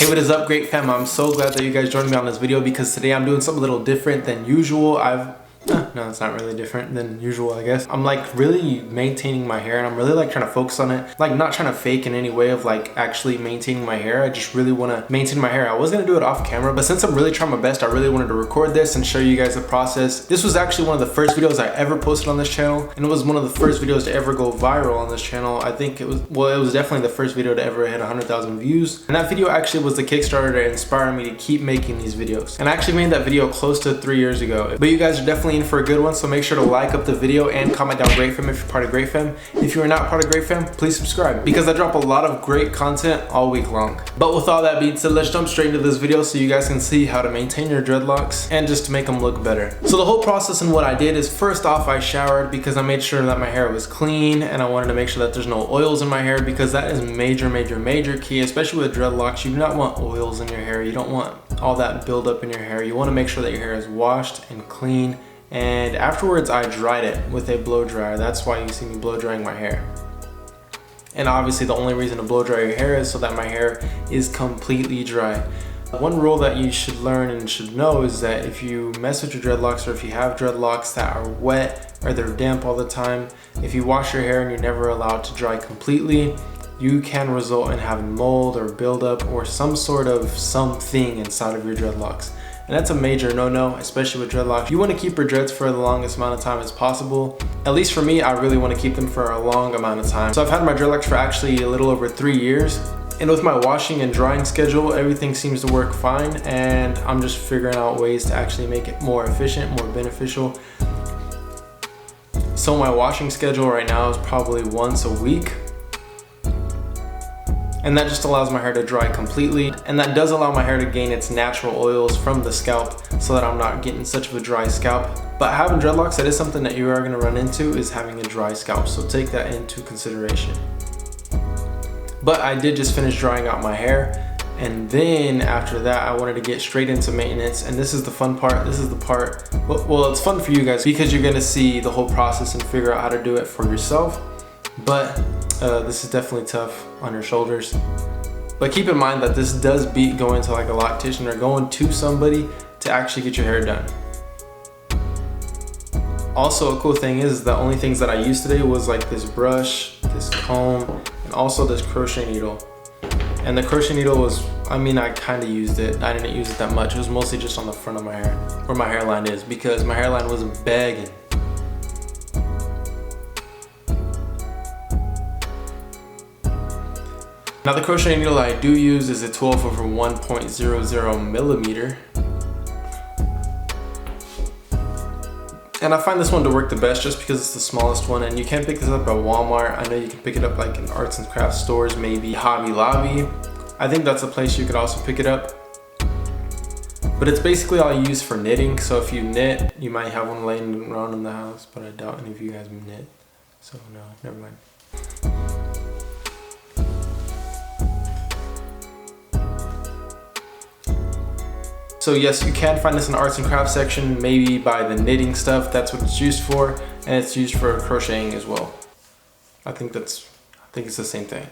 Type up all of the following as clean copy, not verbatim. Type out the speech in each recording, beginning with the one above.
What is up, great fam? I'm so glad that you guys joined me on this video because today I'm doing something a little different than usual. No, it's not really different than usual, I guess. I'm like really maintaining my hair and I'm really like trying to focus on it. Like not trying to fake in any way of like actually maintaining my hair. I just really want to maintain my hair. I was going to do it off camera, but since I'm really trying my best, I really wanted to record this and show you guys the process. This was actually one of the first videos I ever posted on this channel, and it was one of the first videos to ever go viral on this channel. I think it was definitely the first video to ever hit 100,000 views. And that video actually was the Kickstarter to inspire me to keep making these videos. And I actually made that video close to 3 years ago. But you guys are definitely in for a good one, so make sure to like up the video and comment down Great Fam if you're part of Great Fam. If you are not part of Great Fam, please subscribe because I drop a lot of great content all week long. But with all that being said, let's jump straight into this video so you guys can see how to maintain your dreadlocks and just to make them look better. So the whole process and what I did is, first off, I showered because I made sure that my hair was clean and I wanted to make sure that there's no oils in my hair because that is major key, especially with dreadlocks. You do not want oils in your hair. You don't want all that buildup in your hair. You want to make sure that your hair is washed and clean. And afterwards I dried it with a blow dryer. That's why you see me blow drying my hair. And obviously the only reason to blow dry your hair is so that my hair is completely dry. One rule that you should learn and should know is that if you mess with your dreadlocks, or if you have dreadlocks that are wet or they're damp all the time, if you wash your hair and you're never allowed to dry completely, you can result in having mold or buildup or some sort of something inside of your dreadlocks. And that's a major no-no, especially with dreadlocks. You want to keep your dreads for the longest amount of time as possible. At least for me, I really want to keep them for a long amount of time. So I've had my dreadlocks for actually a little over 3 years. And with my washing and drying schedule, everything seems to work fine. And I'm just figuring out ways to actually make it more efficient, more beneficial. So my washing schedule right now is probably once a week. And that just allows my hair to dry completely, and that does allow my hair to gain its natural oils from the scalp so that I'm not getting such of a dry scalp. But having dreadlocks, that is something that you are going to run into, is having a dry scalp, so take that into consideration. But I did just finish drying out my hair, and then after that I wanted to get straight into maintenance. And this is the fun part. This is the part, well, it's fun for you guys because you're going to see the whole process and figure out how to do it for yourself. But this is definitely tough on your shoulders. But keep in mind that this does beat going to like a loctician or going to somebody to actually get your hair done. Also, a cool thing is the only things that I used today was like this brush, this comb, and also this crochet needle. And the crochet needle was, I kind of used it. I didn't use it that much. It was mostly just on the front of my hair, where my hairline is, because my hairline was begging. Now the crochet needle I do use is a 12/1.00 millimeter. And I find this one to work the best just because it's the smallest one, and you can pick this up at Walmart. I know you can pick it up like in arts and crafts stores, maybe Hobby Lobby. I think that's a place you could also pick it up. But it's basically all you use for knitting, so if you knit, you might have one laying around in the house, but I doubt any of you guys knit. So no, never mind. So yes, you can find this in the arts and crafts section, maybe by the knitting stuff. That's what it's used for, and it's used for crocheting as well. I think it's the same thing.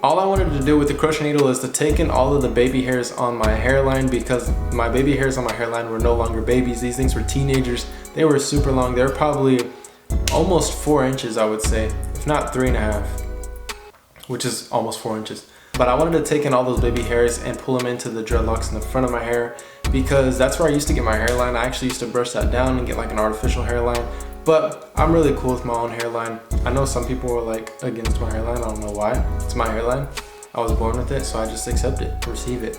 All I wanted to do with the crochet needle is to take in all of the baby hairs on my hairline, because my baby hairs on my hairline were no longer babies. These things were teenagers. They were super long. They were probably almost 4 inches, I would say, if not 3.5, which is almost 4 inches. But I wanted to take in all those baby hairs and pull them into the dreadlocks in the front of my hair, because that's where I used to get my hairline. I actually used to brush that down and get like an artificial hairline. But I'm really cool with my own hairline. I know some people were like against my hairline. I don't know why. It's my hairline. I was born with it, so I just accept it, receive it.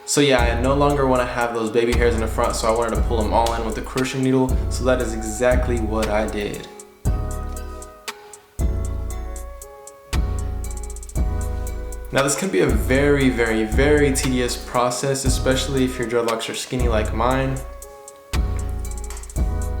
So yeah, I no longer want to have those baby hairs in the front, so I wanted to pull them all in with the crochet needle. So that is exactly what I did. Now this can be a very tedious process, especially if your dreadlocks are skinny like mine.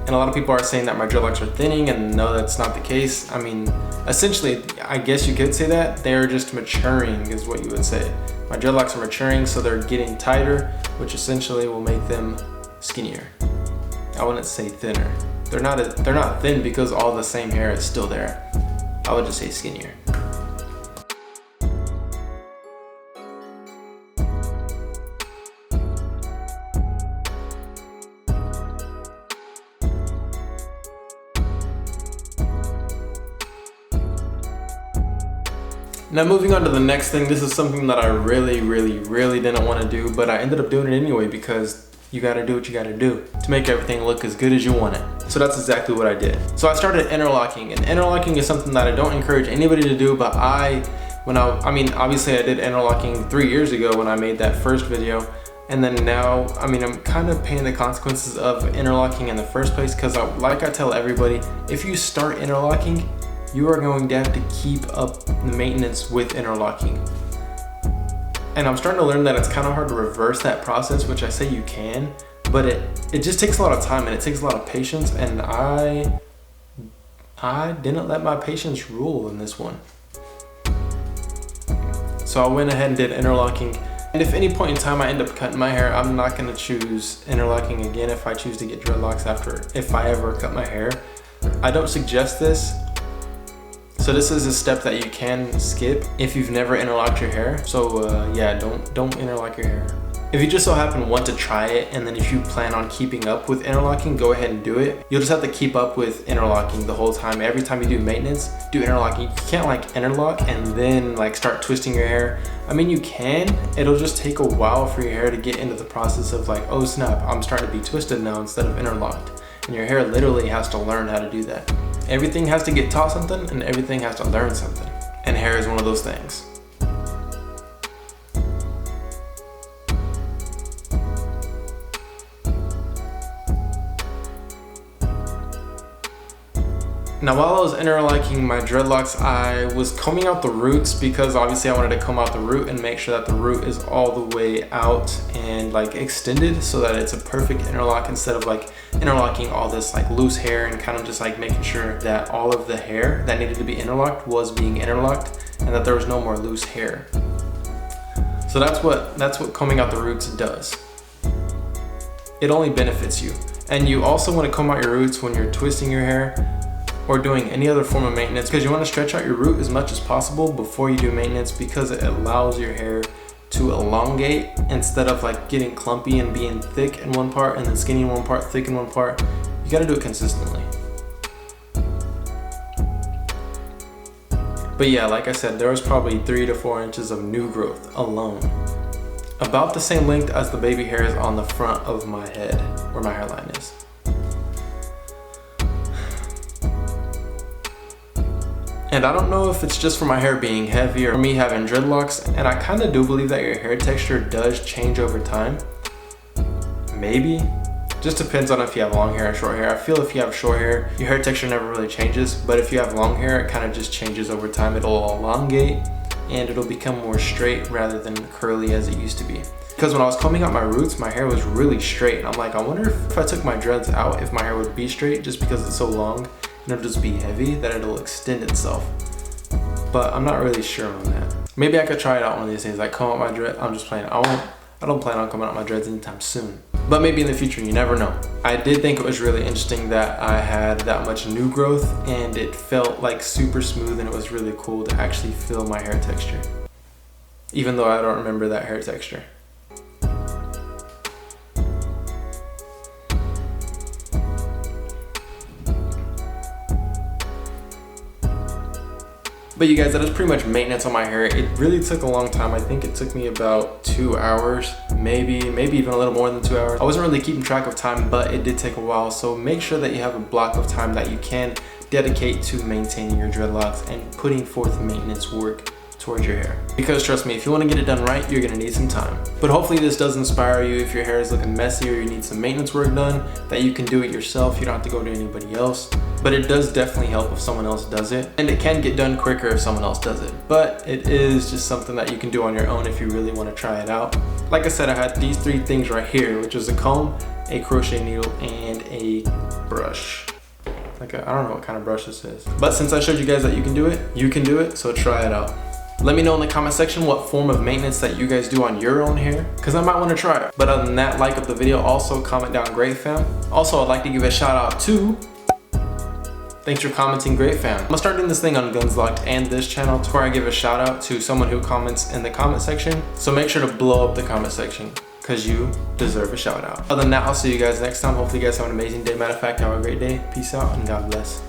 And a lot of people are saying that my dreadlocks are thinning, and no, that's not the case. I mean, essentially, I guess you could say that. They're just maturing is what you would say. My dreadlocks are maturing, so they're getting tighter, which essentially will make them skinnier. I wouldn't say thinner. They're not thin because all the same hair is still there. I would just say skinnier. Now moving on to the next thing, this is something that I really didn't want to do, but I ended up doing it anyway because you gotta do what you gotta do to make everything look as good as you want it. So that's exactly what I did. So I started interlocking, and interlocking is something that I don't encourage anybody to do, but I mean, obviously I did interlocking 3 years ago when I made that first video, and then now, I mean, I'm kind of paying the consequences of interlocking in the first place because like I tell everybody, if you start interlocking, you are going to have to keep up the maintenance with interlocking. And I'm starting to learn that it's kind of hard to reverse that process, which I say you can, but it just takes a lot of time and it takes a lot of patience, and I didn't let my patience rule in this one. So I went ahead and did interlocking, and if any point in time I end up cutting my hair, I'm not gonna choose interlocking again if I choose to get dreadlocks if I ever cut my hair. I don't suggest this. So this is a step that you can skip if you've never interlocked your hair. So yeah, don't interlock your hair. If you just so happen want to try it, and then if you plan on keeping up with interlocking, go ahead and do it. You'll just have to keep up with interlocking the whole time. Every time you do maintenance, do interlocking. You can't like interlock and then like start twisting your hair. I mean, you can, it'll just take a while for your hair to get into the process of like, oh snap, I'm starting to be twisted now instead of interlocked. And your hair literally has to learn how to do that. Everything has to get taught something, and everything has to learn something. And hair is one of those things. Now while I was interlocking my dreadlocks, I was combing out the roots because obviously I wanted to comb out the root and make sure that the root is all the way out and like extended so that it's a perfect interlock, instead of like interlocking all this like loose hair and kind of just like making sure that all of the hair that needed to be interlocked was being interlocked and that there was no more loose hair. So that's what combing out the roots does. It only benefits you. And you also want to comb out your roots when you're twisting your hair or doing any other form of maintenance, because you want to stretch out your root as much as possible before you do maintenance, because it allows your hair to elongate instead of like getting clumpy and being thick in one part and then skinny in one part, thick in one part. You got to do it consistently. But yeah, like I said, there was probably 3 to 4 inches of new growth alone. About the same length as the baby hairs on the front of my head, where my hairline is. And I don't know if it's just for my hair being heavy or me having dreadlocks, and I kind of do believe that your hair texture does change over time. Maybe. Just depends on if you have long hair or short hair. I feel if you have short hair, your hair texture never really changes, but if you have long hair, it kind of just changes over time. It'll elongate and it'll become more straight rather than curly as it used to be. Because when I was combing out my roots, my hair was really straight, and I'm like, I wonder if I took my dreads out, if my hair would be straight, just because it's so long. And it'll just be heavy, that it'll extend itself. But I'm not really sure on that. Maybe I could try it out one of these days, like comb out my dread. I'm just playing. I don't plan on combing out my dreads anytime soon. But maybe in the future, you never know. I did think it was really interesting that I had that much new growth, and it felt like super smooth, and it was really cool to actually feel my hair texture. Even though I don't remember that hair texture. But you guys, that is pretty much maintenance on my hair. It really took a long time. I think it took me about 2 hours, maybe even a little more than 2 hours. I wasn't really keeping track of time, but it did take a while. So make sure that you have a block of time that you can dedicate to maintaining your dreadlocks and putting forth maintenance work towards your hair. Because trust me, if you want to get it done right, you're gonna need some time. But hopefully this does inspire you if your hair is looking messy or you need some maintenance work done, that you can do it yourself. You don't have to go to anybody else. But it does definitely help if someone else does it. And it can get done quicker if someone else does it. But it is just something that you can do on your own if you really want to try it out. Like I said, I had these 3 things right here, which is a comb, a crochet needle, and a brush. I don't know what kind of brush this is. But since I showed you guys that you can do it, so try it out. Let me know in the comment section what form of maintenance that you guys do on your own hair, because I might want to try it. But other than that, like up the video, also comment down great fam. Also, I'd like to give a shout out to, thanks for commenting, great fam. I'm gonna start doing this thing on Guns Locked and this channel to where I give a shout out to someone who comments in the comment section. So make sure to blow up the comment section, because you deserve a shout out. Other than that, I'll see you guys next time. Hopefully you guys have an amazing day. Matter of fact, have a great day. Peace out and God bless.